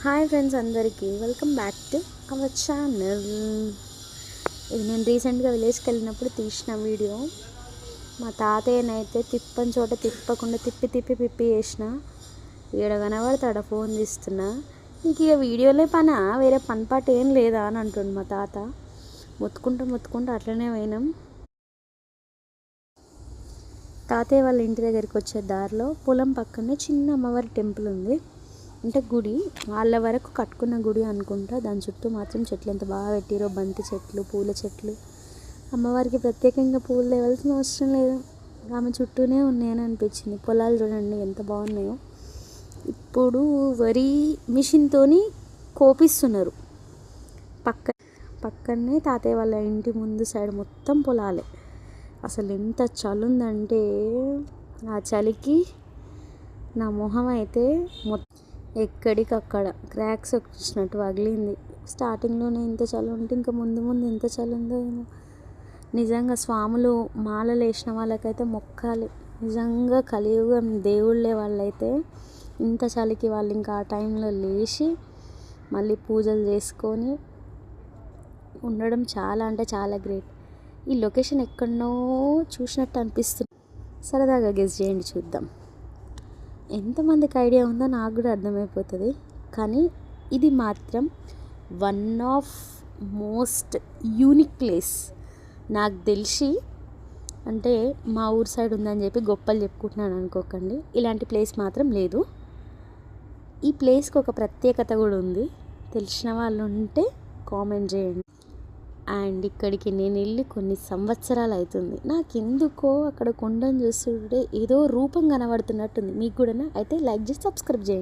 Hi friends, అందరికీ welcome back to our channel. ఇది నేను రీసెంట్గా విలేజ్కి వెళ్ళినప్పుడు తీసిన వీడియో. మా తాతయ్యనైతే తిప్పని చోట తిప్పకుండా తిప్పి చేసిన. ఈడ కనబడతాడ ఫోన్ తీస్తున్నా, నీకు ఇక వీడియోలే పనా, వేరే పనిపాటు ఏం లేదా అని అంటుండు మా తాత. మొత్తుకుంటూ అట్లనే పోయినాం. తాతయ్య వాళ్ళ ఇంటి దగ్గరికి వచ్చే దారిలో పొలం పక్కనే చిన్న అమ్మవారి టెంపుల్ ఉంది. అంటే గుడి, వాళ్ళ వరకు కట్టుకున్న గుడి అనుకుంటా. దాని చుట్టూ మాత్రం చెట్లు ఎంత బాగా పెట్టిరో, బంతి చెట్లు, పూల చెట్లు. అమ్మవారికి ప్రత్యేకంగా పూలు తేవాల్సిన అవసరం లేదు, ఆమె చుట్టూనే ఉన్నాయని అనిపించింది. పొలాలు చూడండి ఎంత బాగున్నాయో. ఇప్పుడు వరి మిషన్తోని కోపిస్తున్నారు. పక్కనే తాతయ్య వాళ్ళ ఇంటి ముందు సైడ్ మొత్తం పొలాలే. అసలు ఎంత చలి ఉందంటే ఆ చలికి నా మొహం అయితే ఎక్కడికక్కడ క్రాక్స్ వచ్చినట్టు పగిలింది. స్టార్టింగ్లోనే ఇంత చలి ఉంటే ఇంకా ముందు ఎంత చలి ఉందో ఏమో. నిజంగా స్వాములు మాలలు వేసిన వాళ్ళకైతే మొక్కాలి. నిజంగా కలియుగం దేవుళ్ళే వాళ్ళైతే. ఇంత చలికి వాళ్ళు ఇంకా ఆ టైంలో లేచి మళ్ళీ పూజలు చేసుకొని ఉండడం చాలా అంటే చాలా గ్రేట్. ఈ లొకేషన్ ఎక్కడనో చూసినట్టు అనిపిస్తుంది. సరదాగా గెస్ చేయండి, చూద్దాం. ఎంతమందికి ఐడియా ఉందో నాకు కూడా అర్థమైపోతుంది. కానీ ఇది మాత్రం one of most unique place నాకు తెలిసి. అంటే మా ఊరు సైడ్ ఉందని చెప్పి గొప్పలు చెప్పుకుంటున్నాను అనుకోకండి, ఇలాంటి ప్లేస్ మాత్రం లేదు. ఈ ప్లేస్కి ఒక ప్రత్యేకత కూడా ఉంది. తెలిసిన వాళ్ళు ఉంటే కామెంట్ చేయండి. అండ్ ఇక్కడికి నేను వెళ్ళి కొన్ని సంవత్సరాలు అవుతుంది. నాకెందుకో అక్కడ కొండను చూస్తుంటే ఏదో రూపం కనబడుతున్నట్టుంది. మీకు కూడా అయితే లైక్ చేసి సబ్స్క్రైబ్ చేయండి.